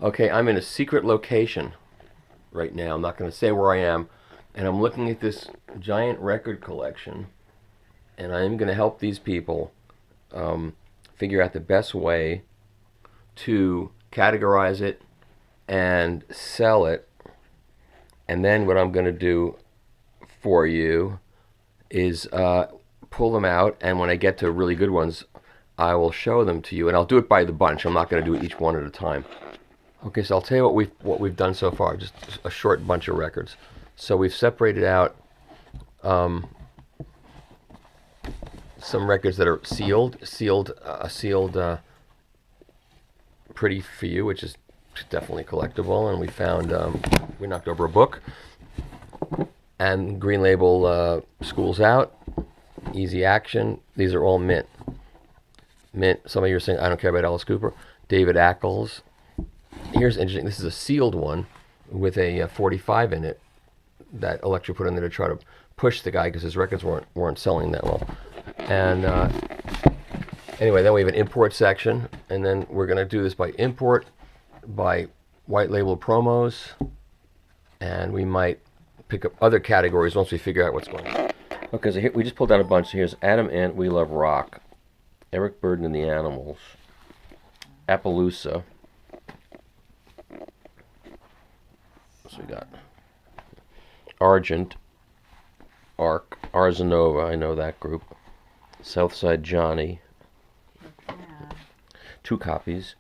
Okay, I'm in a secret location right now. I'm not going to say where I am. And I'm looking at this giant record collection. And I am going to help these people figure out the best way to categorize it and sell it. And then what I'm going to do for you is pull them out. And when I get to really good ones, I will show them to you. And I'll do it by the bunch. I'm not going to do it each one at a time. Okay, so I'll tell you what we've done so far. Just a short bunch of records. So we've separated out some records that are sealed, Pretty for You, which is definitely collectible, and we found we knocked over a book, and Green Label School's Out, Easy Action. These are all mint. Some of you are saying I don't care about Alice Cooper. David Ackles. Here's interesting. This is a sealed one with a 45 in it that Elektra put in there to try to push the guy because his records weren't selling that well. And anyway, then we have an import section, and then we're going to do this by import, by white label promos, and we might pick up other categories once we figure out what's going on. Okay, so here, we just pulled out a bunch. So here's Adam Ant, We Love Rock, Eric Burdon and the Animals, Appaloosa. So we got Argent, Arc, Arzanova, I know that group, Southside Johnny, 2 copies,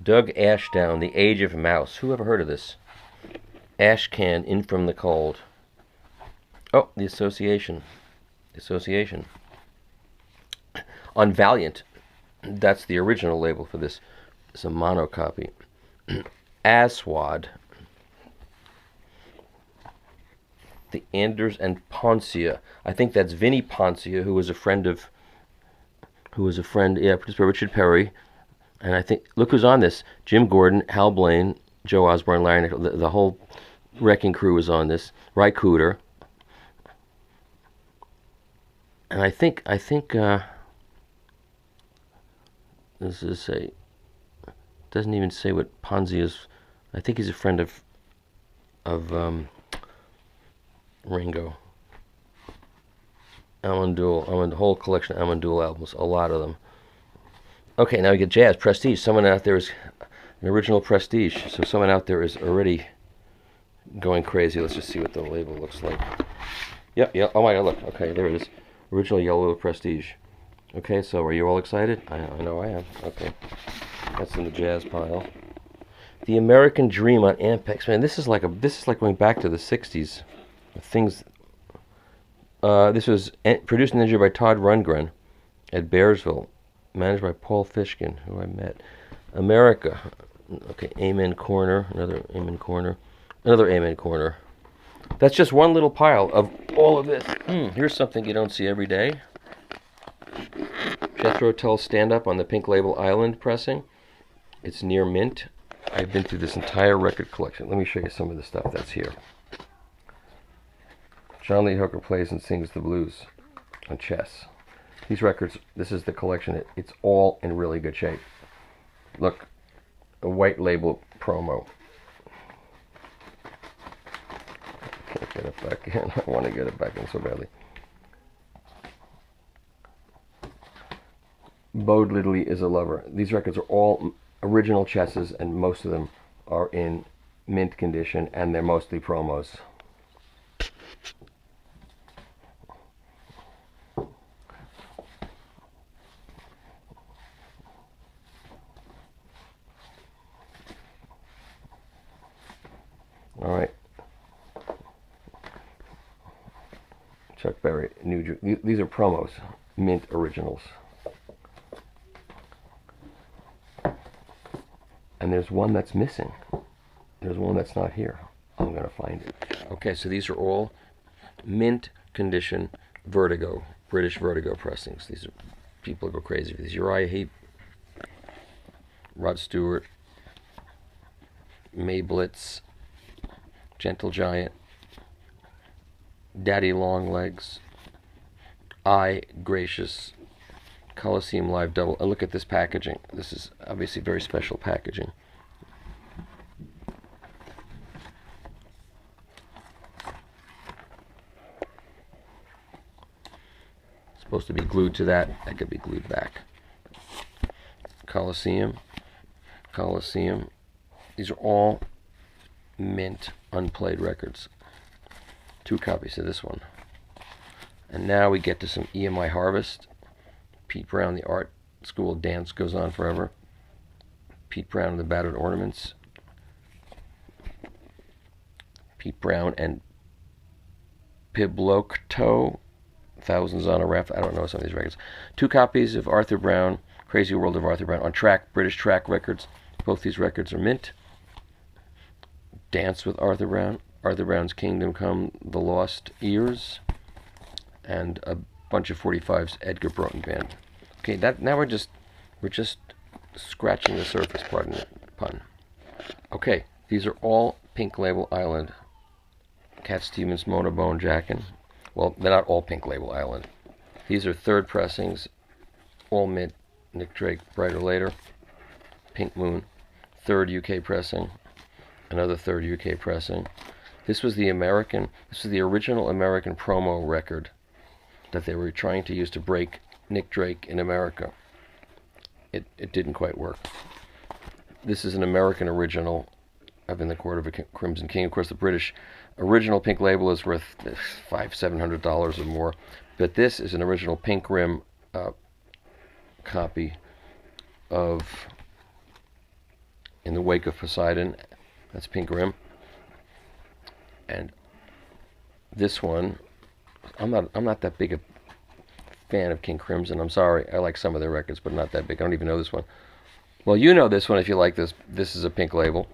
Doug Ashdown, The Age of Mouse. Who ever heard of this? Ashcan, In From the Cold. Oh, The Association. On Valiant, that's the original label for this. It's a mono copy. Aswad. The Anders and Poncia. I think that's Vinnie Poncia, who was a friend, produced by Richard Perry. And I think, look who's on this. Jim Gordon, Hal Blaine, Joe Osborne, Larry Nickel. The whole Wrecking Crew was on this. Ry Cooder. And I think this is doesn't even say what Ponzi is. I think he's a friend of Ringo. Almond, the whole collection of Almond Dual albums, a lot of them. Okay, now we get jazz, Prestige. Someone out there is an original Prestige, so someone out there is already going crazy. Let's just see what the label looks like. Yep. Oh my God, look. Okay, there it is. Original yellow Prestige. Okay, so are you all excited? I know I am. Okay, that's in the jazz pile. The American Dream on Ampex. Man, this is like going back to the '60s. Things. This was produced and engineered by Todd Rundgren at Bearsville, managed by Paul Fishkin, who I met. America. Okay, Amen Corner. Another Amen Corner. That's just one little pile of all of this. Here's something you don't see every day. Jethro Tull Stand Up on the Pink Label Island pressing. It's near mint. I've been through this entire record collection. Let me show you some of the stuff that's here. John Lee Hooker plays and sings the blues on chess. These records, this is the collection. It's all in really good shape. Look, a white label promo. I can't get it back in. I want to get it back in so badly. Bo Diddley is a Lover. These records are all original chesses, and most of them are in mint condition, and they're mostly promos. All right. Chuck Berry, these are promos, mint originals. And there's one that's missing. There's one that's not here. I'm going to find it. Okay, so these are all mint condition Vertigo, British Vertigo pressings. These are, people go crazy for these. Uriah Heep, Rod Stewart, May Blitz, Gentle Giant, Daddy Longlegs, I Gracious, Coliseum Live Double. And look at this packaging. This is obviously very special packaging. supposed to be glued to that. That could be glued back. Coliseum. These are all mint, unplayed records. 2 copies of this one. And now we get to some EMI Harvest. Pete Brown, The Art School Dance Goes On Forever. Pete Brown and the Battered Ornaments. Pete Brown and Piblokto, Thousands on a Raft. I don't know some of these records. 2 copies of Arthur Brown, Crazy World of Arthur Brown, on Track, British Track Records. Both these records are mint. Dance with Arthur Brown, Arthur Brown's Kingdom Come, The Lost Ears, and a bunch of 45s, Edgar Broughton Band. Okay, now we're just scratching the surface, pardon the pun. Okay, these are all Pink Label Island. Cat Stevens, Mona Bone Jackin. Well, they're not all Pink Label Island. These are 3rd pressings, all mint. Nick Drake, Brighter Later. Pink Moon, 3rd UK pressing. Another 3rd UK pressing. This was the original American promo record that they were trying to use to break Nick Drake in America. It didn't quite work. This is an American original up in the court of a Crimson King. Of course, the British original Pink Label is worth $500-700 or more, but this is an original Pink Rim copy of In the Wake of Poseidon. That's Pink Rim. And this one, I'm not that big a fan of King Crimson. I'm sorry. I like some of their records, but not that big. I don't even know this one. Well, you know this one if you like this. This is a Pink Label.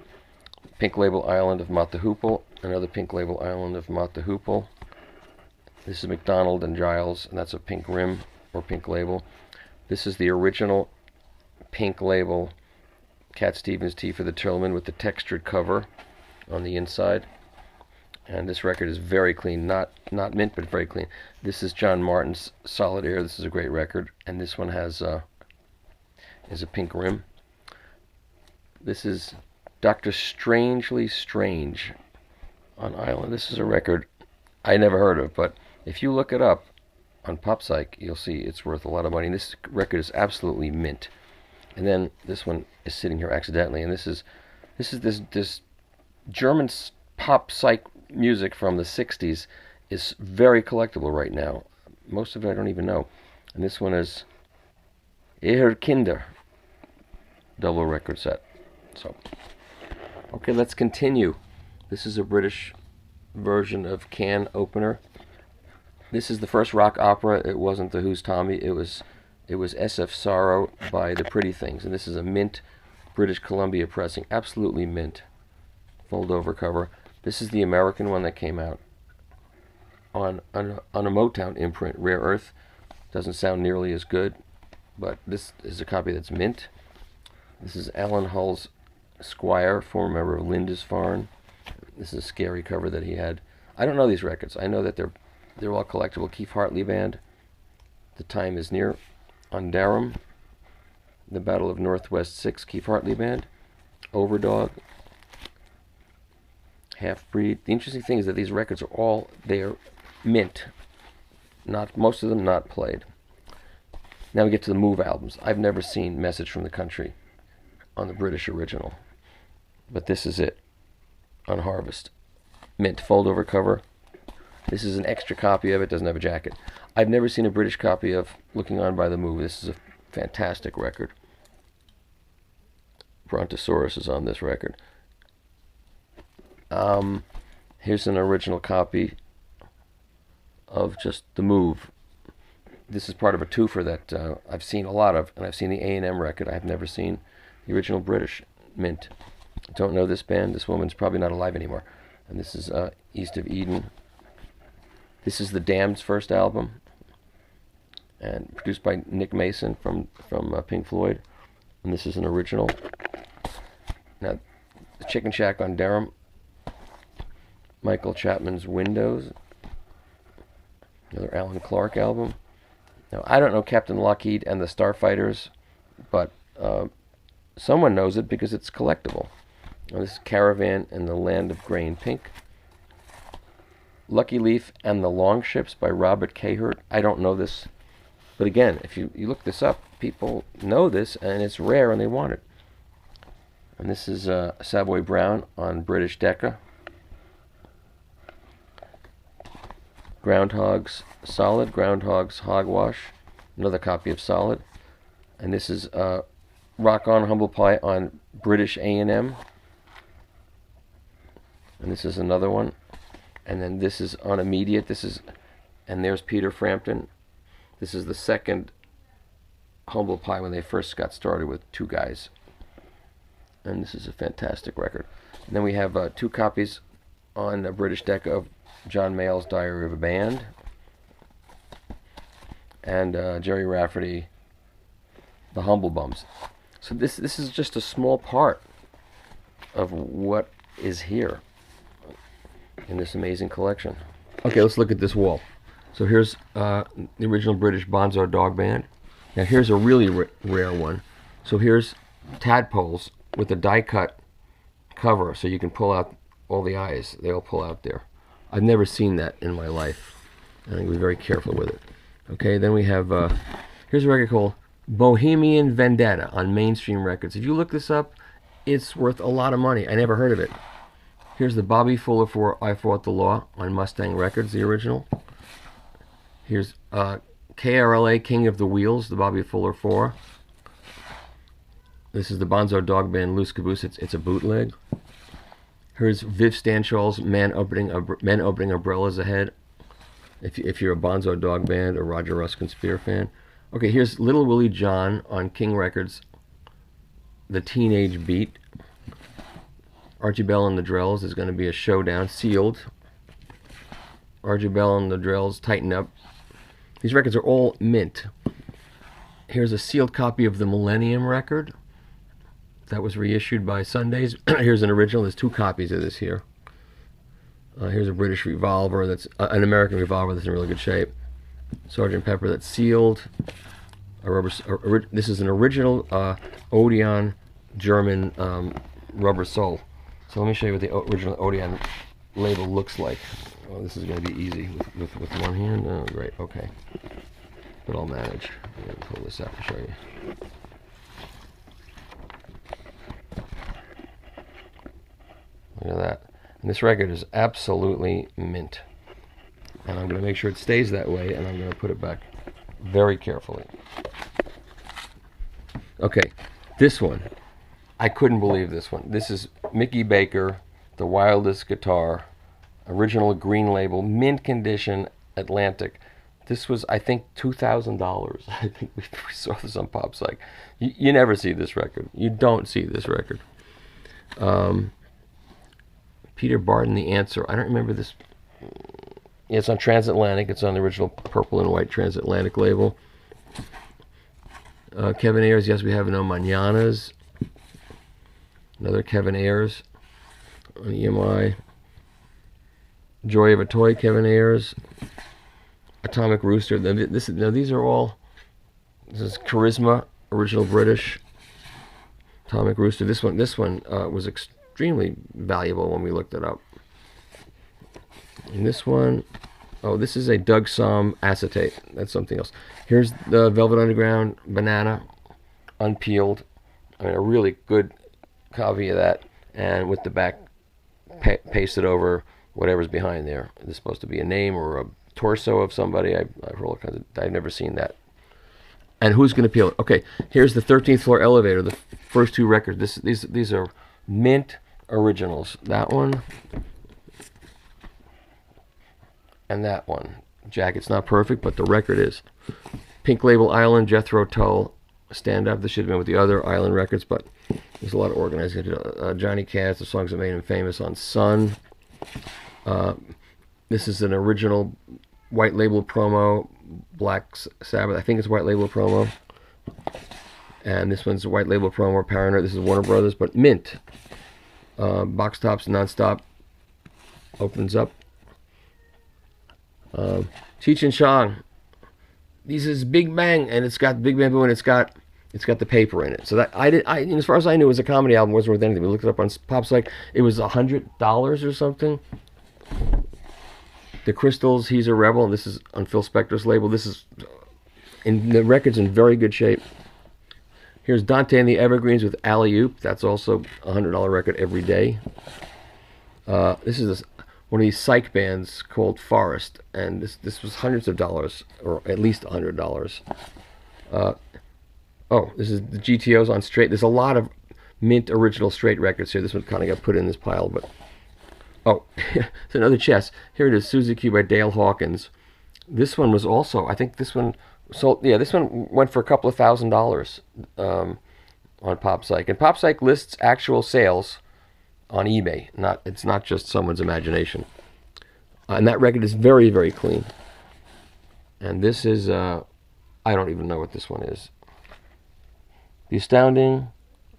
Pink Label Island of Mott the Hoople. Another Pink Label Island of Mott the Hoople. This is McDonald and Giles, and that's a Pink Rim or Pink Label. This is the original Pink Label Cat Stevens Tea for the Tillman with the textured cover on the inside. And this record is very clean, not mint, but very clean. This is John Martin's Solid Air. This is a great record, and this one is a Pink Rim. This is Dr. Strangely Strange on Island. This is a record I never heard of, but if you look it up on Pop Psych, you'll see it's worth a lot of money. And this record is absolutely mint. And then this one is sitting here accidentally, and this is this German pop psych music from the 60s is very collectible right now. Most of it I don't even know. And this one is Eher Kinder double record set. So, okay, let's continue. This is a British version of Can Opener. This is the first rock opera. It wasn't The Who's Tommy. It was SF Sorrow by The Pretty Things. And this is a mint British Columbia pressing. Absolutely mint. Fold over cover. This is the American one that came out on a Motown imprint, Rare Earth. Doesn't sound nearly as good, but this is a copy that's mint. This is Alan Hull's Squire, former member of Lindisfarne. This is a scary cover that he had. I don't know these records. I know that they're all collectible. Keith Hartley Band, The Time Is Near on Durham. The Battle of Northwest 6, Keith Hartley Band. Overdog. Half Breed. The interesting thing is that these records are they're mint. Most of them not played. Now we get to the Move albums. I've never seen Message from the Country on the British original, but this is it on Harvest. Mint fold over cover. This is an extra copy of it. Doesn't have a jacket. I've never seen a British copy of Looking On by the Move. This is a fantastic record. Brontosaurus is on this record. Here's an original copy of just The Move. This is part of a twofer that I've seen a lot of, and I've seen the A&M record. I've never seen the original British mint. I don't know this band. This woman's probably not alive anymore. And this is East of Eden. This is the Damned's first album, and produced by Nick Mason from Pink Floyd. And this is an original. Now, the Chicken Shack on Durham. Michael Chapman's Windows. Another Alan Clark album. Now, I don't know Captain Lockheed and the Starfighters, but someone knows it because it's collectible. Now, this is Caravan and the Land of Grey and Pink. Lucky Leaf and the Longships by Robert Cahert. I don't know this But again, if you look this up, people know this, and it's rare, and they want it. And this is Savoy Brown on British Decca. Groundhogs Solid, Groundhogs Hogwash, another copy of Solid. And this is Rock On Humble Pie on British A&M. And this is another one. And then this is on Immediate. And there's Peter Frampton. This is the second Humble Pie when they first got started with two guys. And this is a fantastic record. And then we have 2 copies on the British Decca of John Mayall's Diary of a Band. And Jerry Rafferty, The Humble Bums. So this is just a small part of what is here in this amazing collection. Okay, let's look at this wall. So here's the original British Bonzo Dog Band. Now here's a really rare one. So here's Tadpoles with a die-cut cover, so you can pull out all the eyes. They all pull out there. I've never seen that in my life, and I'm going to be very careful with it. Okay, then we have, here's a record called Bohemian Vendetta on Mainstream Records. If you look this up, it's worth a lot of money. I never heard of it. Here's the Bobby Fuller for I Fought the Law on Mustang Records, the original. Here's KRLA, King of the Wheels, the Bobby Fuller 4. This is the Bonzo Dog Band Loose Caboose. It's a bootleg. Here's Viv Stanshall's Men Opening Umbrellas Ahead, if you're a Bonzo Dog Band or Roger Ruskin Spear fan. Okay, here's Little Willie John on King Records, The Teenage Beat. Archie Bell and the Drells is going to be a showdown, sealed. Archie Bell and the Drells, Tighten Up. These records are all mint. Here's a sealed copy of the Millennium record that was reissued by Sundays. Here's an original. There's 2 copies of this here. Here's a British Revolver. That's an American Revolver that's in really good shape. Sgt. Pepper that's sealed. This is an original Odeon German rubber sole. So let me show you what the original Odeon label looks like. Oh, this is going to be easy with one hand. Oh, great. Okay. But I'll manage. I'm going to pull this out and show you. Look at that. And this record is absolutely mint. And I'm going to make sure it stays that way, and I'm going to put it back very carefully. Okay, this one. I couldn't believe this one. This is Mickey Baker, The Wildest Guitar, original green label, mint condition, Atlantic. This was, I think, $2,000. I think we saw this on Pop Psych. You never see this record. You don't see this record. Peter Barton, The Answer. I don't remember this. Yeah, it's on Transatlantic. It's on the original purple and white Transatlantic label. Kevin Ayers, Yes We Have No Mañanas. Another Kevin Ayers on EMI. Joy of a Toy, Kevin Ayers. Atomic Rooster. These are all. This is Charisma, original British. Atomic Rooster. This one was extremely valuable when we looked it up. And this one, oh, this is a Doug Somm acetate. That's something else. Here's the Velvet Underground Banana, unpeeled. I mean, a really good copy of that, and with the back pasted over whatever's behind there. It's supposed to be a name or a torso of somebody. I've never seen that. And who's going to peel it? Okay, here's the 13th Floor Elevator, the first 2 records. These are mint originals. That one and that one. Jacket's not perfect, but the record is. Pink Label Island, Jethro Tull, Stand Up. This should have been with the other Island records, but there's a lot of organizing. Johnny Cash, The Songs That Made Him Famous on Sun. This is an original white label promo, Black Sabbath. I think it's white label promo. And this one's a white label promo, Paranoid. This is Warner Brothers, but mint. Box Tops Nonstop opens up. Cheech and Chong. This is Big Bang, and it's got Big Bamboo, and it's got the paper in it. So that as far as I knew, it was a comedy album. It wasn't worth anything. We looked it up on Pop Psych. It was $100 or something. The Crystals, He's a Rebel. This is on Phil Spector's label. This is And the record's in very good shape. Here's Dante and the Evergreens with Alley Oop. That's also a $100 record every day. This is one of these psych bands called Forest, and this was hundreds of dollars, or at least $100. Oh, this is the GTOs on straight. There's a lot of mint original straight records here. This one kind of got put in this pile, but oh, it's another chest. Here it is, Suzuki by Dale Hawkins. This one was also, I think this one sold. Yeah, this one went for a couple of $1,000s on Pop Psych, and Pop Psych lists actual sales on eBay. It's not just someone's imagination. And that record is very, very clean. And this is I don't even know what this one is. The Astounding.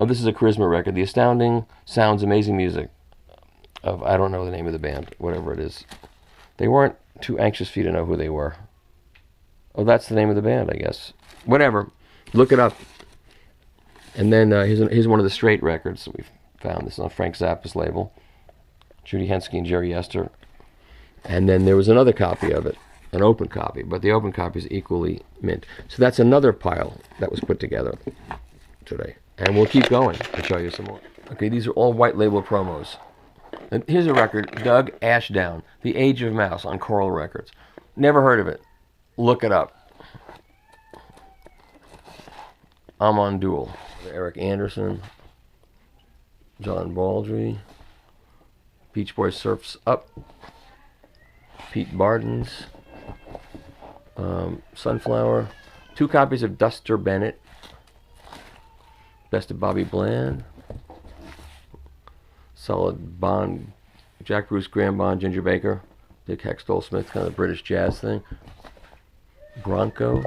Oh, this is a Charisma record. The Astounding Sounds, Amazing Music of, I don't know the name of the band, whatever it is. They weren't too anxious for you to know who they were. Oh, that's the name of the band, I guess. Whatever. Look it up. And then here's one of the straight records that we've found. This is on Frank Zappa's label. Judy Henske and Jerry Yester. And then there was another copy of it, an open copy, but the open copy is equally mint. So that's another pile that was put together today. And we'll keep going to show you some more. Okay, these are all white label promos. And here's a record, Doug Ashdown, The Age of Mouse on Coral Records. Never heard of it. Look it up. I'm on Duel. Eric Anderson, John Baldry, Beach Boys Surfs Up, Pete Bardens, Sunflower, 2 copies of Duster Bennett, Best of Bobby Bland, Solid Bond, Jack Bruce, Graham Bond, Ginger Baker, Dick Hextall Smith, kind of British jazz thing, Bronco.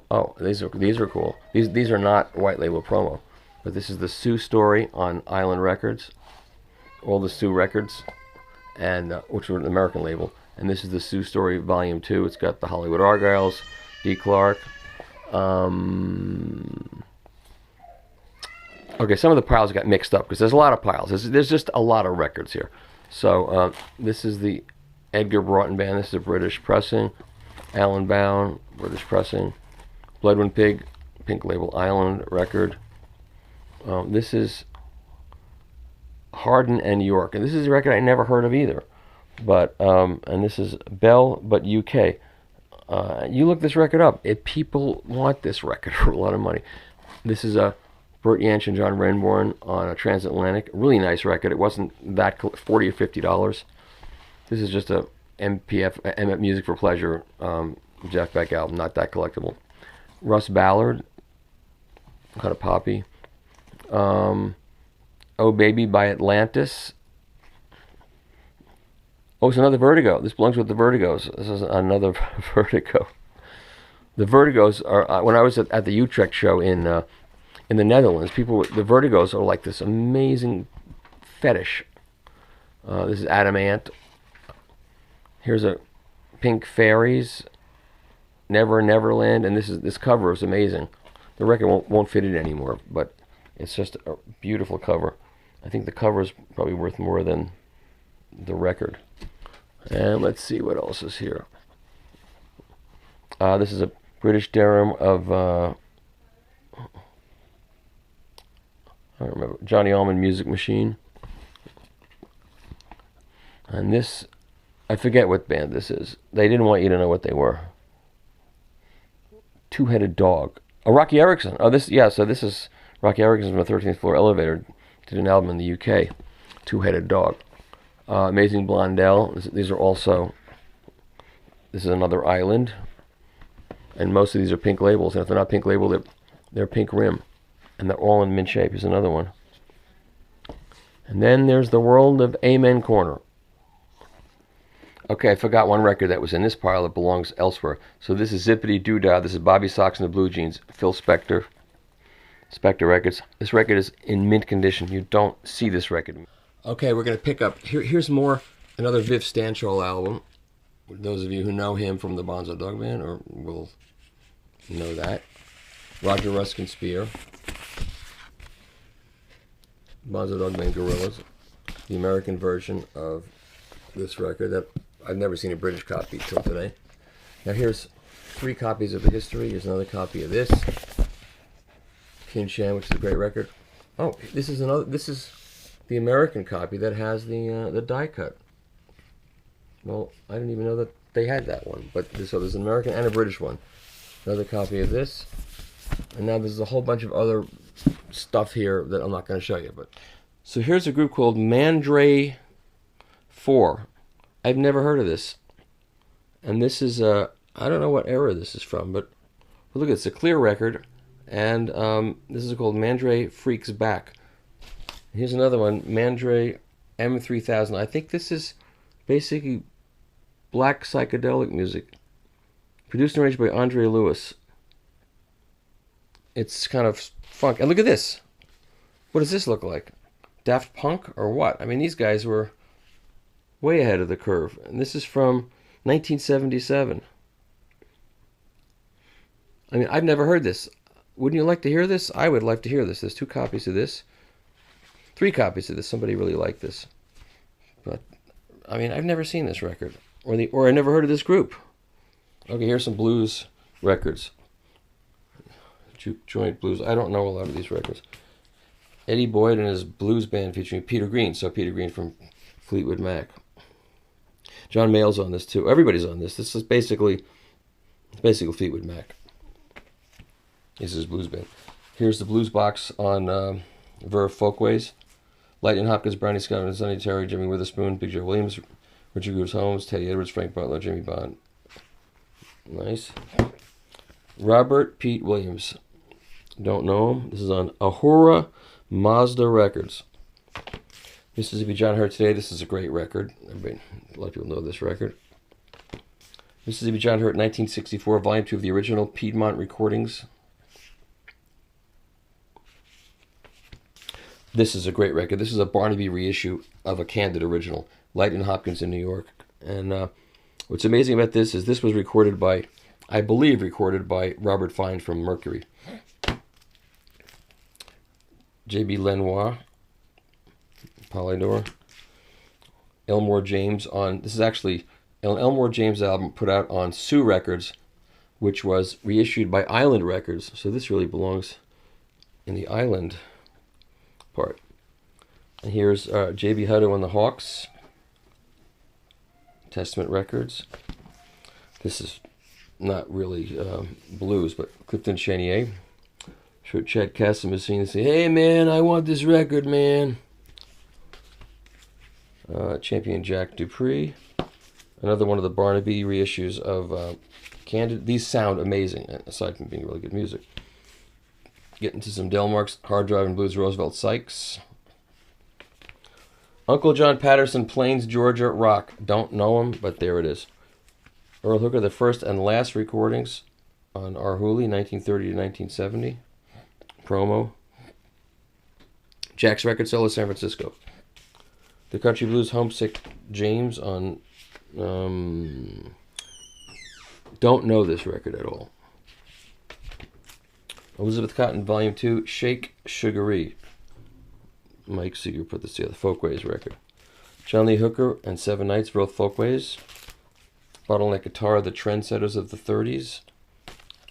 Oh, these are cool. These are not white label promo, but this is the Sue Story on Island Records, all the Sue records, and which were an American label. And this is the Sue Story Volume 2. It's got the Hollywood Argyles, D. Clark. Okay, some of the piles got mixed up because there's a lot of piles. There's just a lot of records here. So this is the Edgar Broughton Band. This is a British pressing. Alan Bound, British pressing. Bloodwind Pig, Pink Label Island record. This is Harden and York, and this is a record I never heard of either. But and this is Bell, but UK. You look this record up. People want this record for a lot of money. This is a Burt Jansch and John Renborn on a Transatlantic. Really nice record. It wasn't that $40 or $50. This is just a MPF Music for Pleasure Jeff Beck album. Not that collectible. Russ Ballard, kind of poppy. Oh Baby by Atlantis. Oh, it's another Vertigo. This belongs with the Vertigos. This is another Vertigo. The Vertigos are, when I was at the Utrecht show in the Netherlands, the Vertigos are like this amazing fetish. This is Adamant. Here's a Pink Fairies, Never Neverland, and this cover is amazing. The record won't fit it anymore, but it's just a beautiful cover. I think the cover is probably worth more than the record. And let's see what else is here. This is a British Durham of I don't remember, Johnny Allman Music Machine. And this, I forget what band this is. They didn't want you to know what they were. Two-Headed Dog. Oh, Rocky Erickson. Oh, this, yeah, so this is Rocky Erickson from the 13th Floor Elevator. Did an album in the UK. Two-Headed Dog. Amazing Blondell. These are also, this is another Island. And most of these are pink labels. And if they're not pink label, they're pink rim. And they're all in mint shape. Here's another one. And then there's the World of Amen Corner. Okay, I forgot one record that was in this pile that belongs elsewhere. So this is Zippity Doodah. This is Bobby Sox and the Blue Jeans. Phil Spector. Spector Records. This record is in mint condition. You don't see this record. Okay, we're going to pick up. Here's more. Another Viv Stanshall album. Those of you who know him from the Bonzo Dog Band or will know that. Roger Ruskin Spear. Bonzo Dog Band Gorillas. The American version of this record that I've never seen a British copy till today. Now here's 3 copies of the history. Here's another copy of this. Kin Shan, which is a great record. Oh, this is another. This is the American copy that has the die cut. Well, I didn't even know that they had that one. But so there's an American and a British one. Another copy of this, and now there's a whole bunch of other stuff here that I'm not going to show you. But so here's a group called Mandray 4. I've never heard of this, and this is I don't know what era this is from, but look, it's a clear record. And this is called Mandray Freaks Back. Here's another one, Mandray M3000. I think this is basically black psychedelic music. Produced and arranged by Andre Lewis. It's kind of funk. And look at this. What does this look like? Daft Punk or what? I mean, these guys were way ahead of the curve. And this is from 1977. I mean, I've never heard this. Wouldn't you like to hear this? I would like to hear this. There's 2 copies of this. 3 copies of this. Somebody really liked this. But, I mean, I've never seen this record. Or I never heard of this group. Okay, here's some blues records. Juke joint blues. I don't know a lot of these records. Eddie Boyd and his blues band featuring Peter Green. So Peter Green from Fleetwood Mac. John Mayall's on this too. Everybody's on this. This is basically Fleetwood Mac. This is blues band. Here's the blues box on Verve Folkways. Lightning Hopkins, Brownie Scott, and Sonny Terry, Jimmy Witherspoon, Big Joe Williams, Richard Grooves Holmes, Teddy Edwards, Frank Butler, Jimmy Bond. Nice. Robert Pete Williams. Don't know him. This is on Ahura Mazda Records. Mississippi John Hurt Today. This is a great record. A lot of people know this record. Mississippi John Hurt, 1964, Volume 2 of the original Piedmont recordings. This is a great record. This is a Barnaby reissue of a candid original, Lightning Hopkins in New York. And what's amazing about this is this was recorded by, I believe, Robert Fine from Mercury. J.B. Lenoir, Polydor. Elmore James on, this is actually an Elmore James album put out on Sue Records, which was reissued by Island Records. So this really belongs in the Island part. And here's J.B. Hutto and the Hawks, Testament Records. This is not really blues, but Clifton Chenier. Sure, Chad Cassim is seen and say, "Hey man, I want this record, man." Champion Jack Dupree. Another one of the Barnaby reissues of Candid. These sound amazing, aside from being really good music. Getting to some Delmarks, Hard Drive and Blues, Roosevelt Sykes. Uncle John Patterson, Plains, Georgia, Rock. Don't know him, but there it is. Earl Hooker, the first and last recordings on Our Hooley, 1930 to 1970. Promo. Jack's Record Solo, San Francisco. The Country Blues, Homesick James on... don't know this record at all. Elizabeth Cotton, Volume 2, Shake Sugaree. Mike Seeger put this together. Folkways record. John Lee Hooker and Seven Nights, both Folkways. Bottleneck Guitar, the trendsetters of the 30s.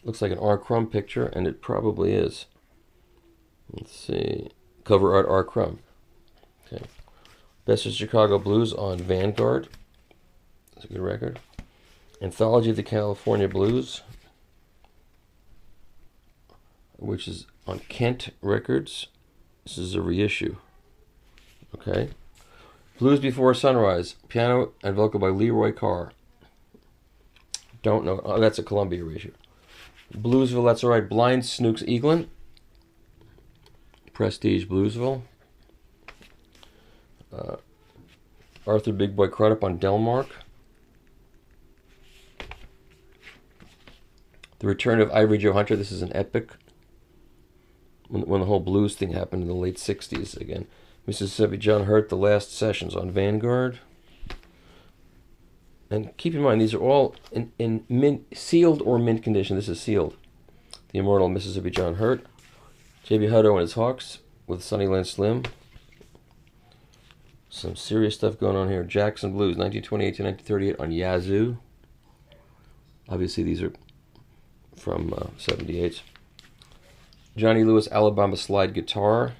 Looks like an R. Crumb picture, and it probably is. Let's see. Cover art, R. Crumb. Okay. Best of Chicago Blues on Vanguard. That's a good record. Anthology of the California Blues, which is on Kent Records. This is a reissue. Okay. Blues Before Sunrise, piano and vocal by Leroy Carr. Don't know. Oh, that's a Columbia reissue. Bluesville, that's all right. Blind Snooks Eaglin. Prestige Bluesville. Arthur Big Boy Crudup on Delmark. The Return of Ivory Joe Hunter. This is an epic. When the whole blues thing happened in the late 60s again. Mississippi John Hurt, The Last Sessions on Vanguard. And keep in mind, these are all in sealed or mint condition. This is sealed. The Immortal Mississippi John Hurt. J.B. Hutto and his Hawks with Sunnyland Slim. Some serious stuff going on here. Jackson Blues, 1928 to 1938 on Yazoo. Obviously, these are from 78. Johnny Lewis, Alabama Slide Guitar.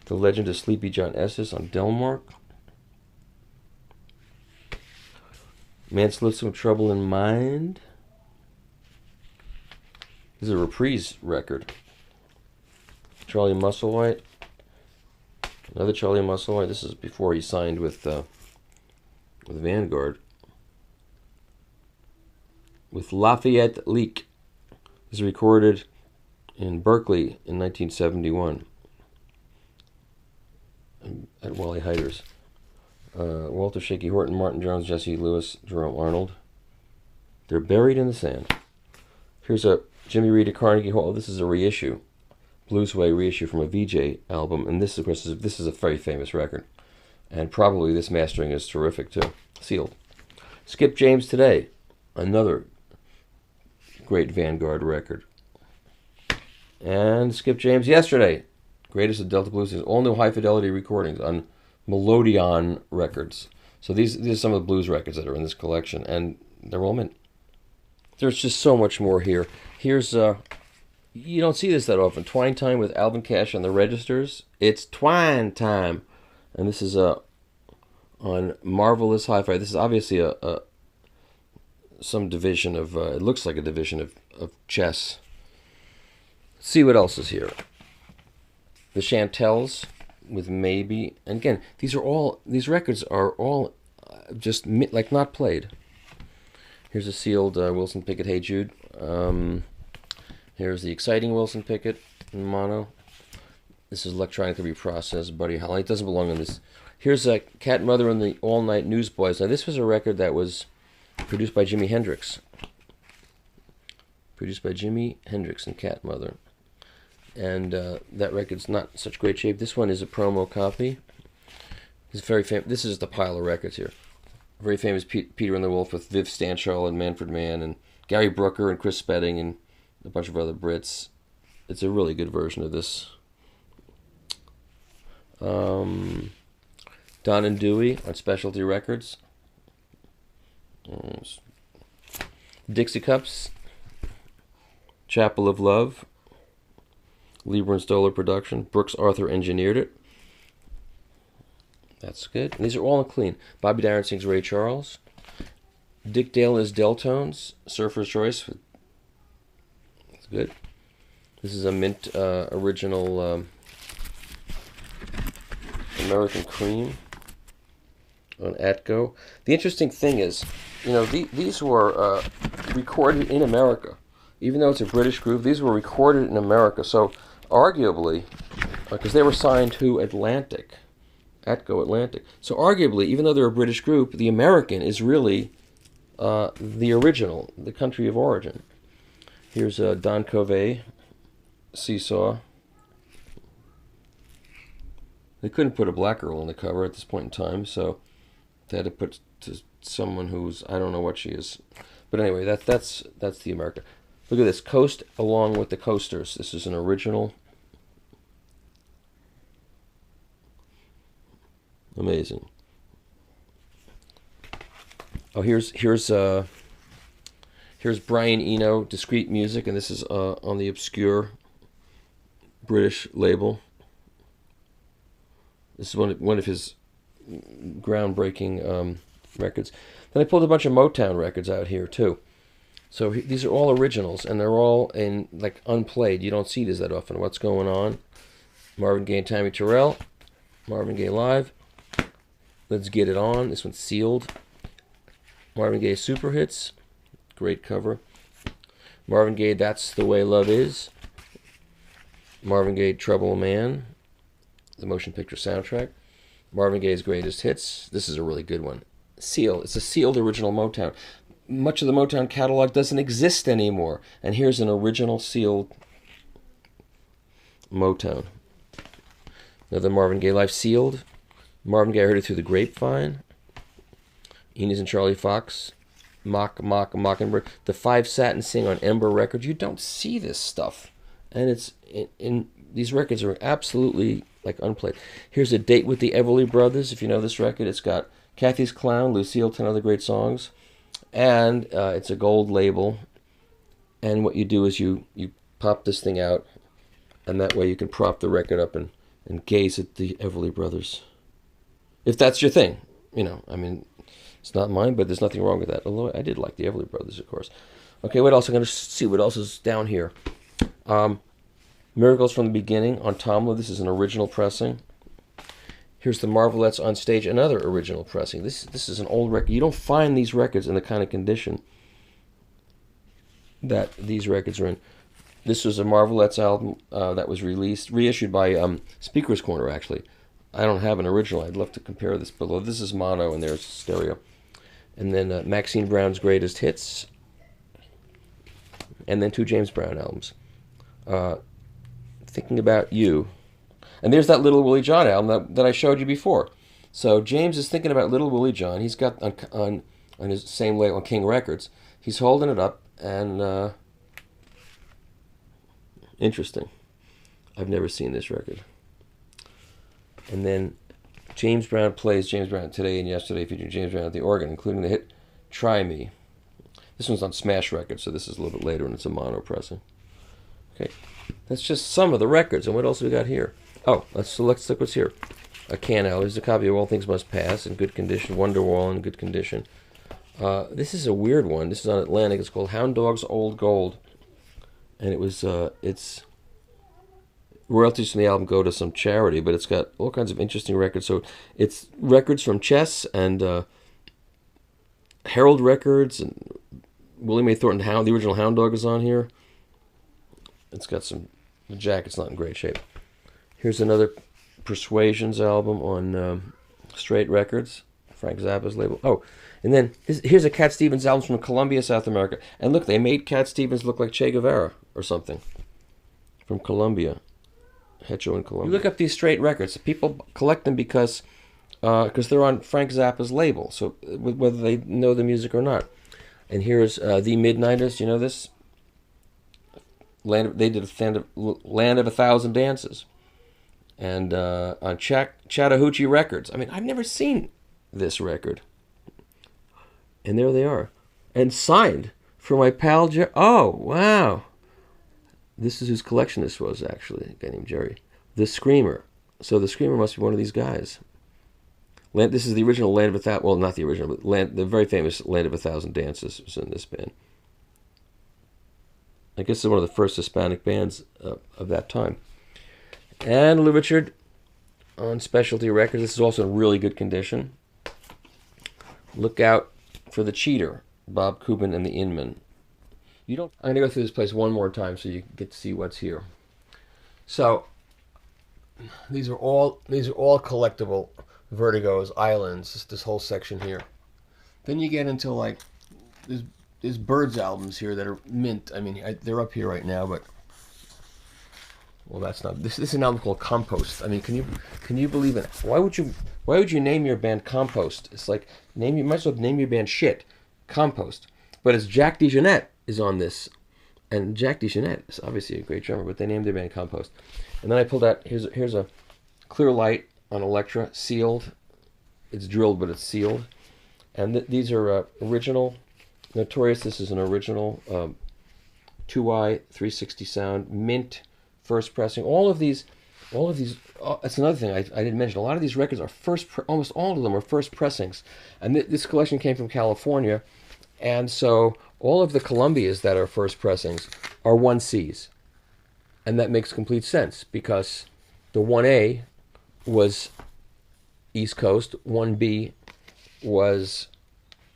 The Legend of Sleepy John Estes on Delmark. Man's Some Trouble in Mind. This is a reprise record. Charlie Musselwhite. Another Charlie Musselwhite. This is before he signed with Vanguard. With Lafayette Leak. This is recorded in Berkeley in 1971 at Wally Heider's. Walter Shaky Horton, Martin Jones, Jesse Lewis, Jerome Arnold. They're Buried in the Sand. Here's a Jimmy Reed at Carnegie Hall. This is a reissue, Bluesway reissue from a VJ album, and this, of course, this is a very famous record, and probably this mastering is terrific too. Sealed. Skip James Today, another great Vanguard record, and Skip James Yesterday, greatest of Delta Blues, all new high fidelity recordings on Melodeon Records. So these are some of the blues records that are in this collection, and they're all mint. There's just so much more here. Here's you don't see this that often. Twine Time with Alvin Cash on the registers. It's Twine Time, and this is on Marvelous Hi-Fi. This is obviously some division of. It looks like a division of chess. Let's see what else is here. The Chantels with Maybe, and again, these records are all just like not played. Here's a sealed Wilson Pickett Hey Jude. Here's the exciting Wilson Pickett in mono. This is electronically reprocessed Buddy Holly. It doesn't belong on this. Here's a Cat Mother and the All Night Newsboys. Now this was a record that was produced by Jimi Hendrix. Produced by Jimi Hendrix and Cat Mother. And that record's not in such great shape. This one is a promo copy. It's very this is the pile of records here. Very famous Peter and the Wolf with Viv Stanshall and Manfred Mann and Gary Brooker and Chris Spedding and a bunch of other Brits. It's a really good version of this. Don and Dewey on Specialty Records. Dixie Cups. Chapel of Love. Lieber and Stoller production. Brooks Arthur engineered it. That's good. And these are all clean. Bobby Darin sings Ray Charles. Dick Dale is Deltones. Surfer's Choice. That's good. This is a mint original American Cream on Atco. The interesting thing is, these were recorded in America. Even though it's a British group, these were recorded in America. So arguably, because they were signed to Atlantic, Atco Atlantic. So arguably, even though they're a British group, the American is really the original, the country of origin. Here's Don Covey, Seesaw. They couldn't put a black girl on the cover at this point in time, so they had to put to someone who's, I don't know what she is. But anyway, that's the America. Look at this, Coast Along with the Coasters. This is an original. Amazing. Oh, here's Brian Eno, Discreet Music, and this is on the obscure British label. This is one of his groundbreaking records. Then I pulled a bunch of Motown records out here too. So these are all originals, and they're all in like unplayed. You don't see this that often. What's Going On? Marvin Gaye and Tammy Terrell. Marvin Gaye Live. Let's Get It On. This one's sealed. Marvin Gaye Super Hits. Great cover. Marvin Gaye That's the Way Love Is. Marvin Gaye Trouble Man. The motion picture soundtrack. Marvin Gaye's Greatest Hits. This is a really good one. Sealed. It's a sealed original Motown. Much of the Motown catalog doesn't exist anymore. And here's an original sealed Motown. Another Marvin Gaye Life sealed. Marvin Gaye, I Heard It Through the Grapevine. Enos and Charlie Fox. Mockingbird. The Five Sat and Sing on Ember Records. You don't see this stuff and it's in these records are absolutely like unplayed. Here's A Date with the Everly Brothers. If you know this record, it's got Kathy's Clown, Lucille, 10 other great songs, and it's a gold label. And what you do is you pop this thing out, and that way you can prop the record up and gaze at the Everly Brothers. If that's your thing, you know, I mean, it's not mine, but there's nothing wrong with that. Although I did like the Everly Brothers, of course. Okay, what else? I'm going to see what else is down here. Miracles from the Beginning on Tomla. This is an original pressing. Here's the Marvelettes on Stage, another original pressing. This is an old record. You don't find these records in the kind of condition that these records are in. This was a Marvelettes album that was reissued by Speaker's Corner, actually. I don't have an original. I'd love to compare this below. This is mono, and there's stereo. And then Maxine Brown's Greatest Hits. And then 2 James Brown albums. Thinking About You. And there's that Little Willie John album that I showed you before. So James is thinking about Little Willie John. He's got on his same label, on King Records. He's holding it up, and interesting. I've never seen this record. And then James Brown plays James Brown Today and Yesterday, featuring James Brown at the organ, including the hit Try Me. This one's on Smash Records, so this is a little bit later, and it's a mono pressing. Okay, that's just some of the records. And what else have we got here? Oh, let's look what's here. A Cano. There's a copy of All Things Must Pass in good condition. Wonderwall in good condition. This is a weird one. This is on Atlantic. It's called Hound Dog's Old Gold, and it's royalties from the album go to some charity, but it's got all kinds of interesting records. So it's records from Chess and Herald Records, and Willie Mae Thornton Hound. The original Hound Dog is on here. It's got the jacket's not in great shape. Here's another Persuasions album on Straight Records, Frank Zappa's label. Oh, and then here's a Cat Stevens album from Colombia, South America. And look, they made Cat Stevens look like Che Guevara or something from Colombia. Hecho in Colombia. You look up these Straight Records. People collect them because they're on Frank Zappa's label, so whether they know the music or not. And here's The Midnighters. You know this? They did Land of a Thousand Dances. And on Chattahoochee Records. I mean, I've never seen this record. And there they are. And signed for my pal Jerry. Oh, wow. This is whose collection this was, actually. A guy named Jerry. The Screamer. So the Screamer must be one of these guys. This is the original Land of a Thousand... Well, not the original, but the very famous Land of a Thousand Dances was in this band. I guess it's one of the first Hispanic bands of that time. And Lou Richard on Specialty Records. This is also in really good condition. Look out for The Cheater, Bob Cuban and the Inman. I'm going to go through this place one more time so you get to see what's here. So these are all collectible Vertigos, Islands, this whole section here. Then you get into like there's Birds albums here that are mint. I mean, they're up here right now, but well, that's not. This is an album called Compost. I mean, can you believe it? Why would you name your band Compost? It's like you might as well name your band Shit, Compost. But it's Jack DeJohnette is on this, and Jack DeJohnette is obviously a great drummer, but they named their band Compost. And then I pulled out here's a Clear Light on Elektra, sealed. It's drilled, but it's sealed. And these are original. Notorious. This is an original 2i 360 sound, mint, first pressing. All of these. That's another thing I didn't mention. A lot of these records are almost all of them are first pressings, and this collection came from California, and so all of the Columbias that are first pressings are 1Cs, and that makes complete sense because the 1A was East Coast, 1B was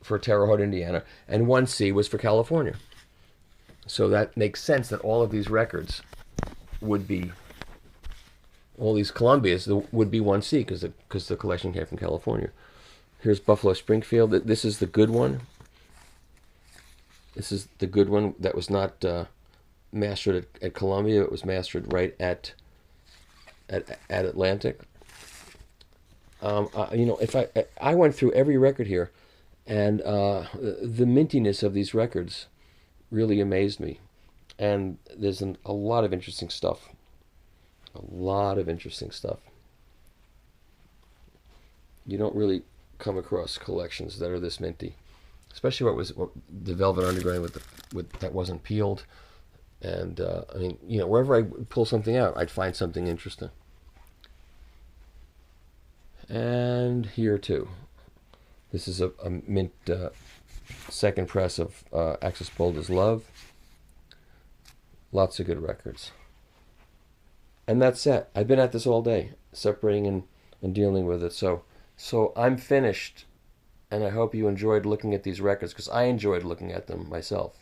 for Terre Haute, Indiana, and 1C was for California. So that makes sense that all of these records would be, all these Columbias would be 1C because the collection came from California. Here's Buffalo Springfield. This is the good one. This is the good one that was not mastered at Columbia. It was mastered right at Atlantic. If I went through every record here, and the mintiness of these records really amazed me. And there's a lot of interesting stuff. A lot of interesting stuff. You don't really come across collections that are this minty, especially what the Velvet Underground with that wasn't peeled. And I mean, wherever I pull something out, I'd find something interesting. And here too, this is a mint second press of Axis Bold as Love. Lots of good records. And that's it. I've been at this all day, separating and dealing with it. So I'm finished, and I hope you enjoyed looking at these records, because I enjoyed looking at them myself.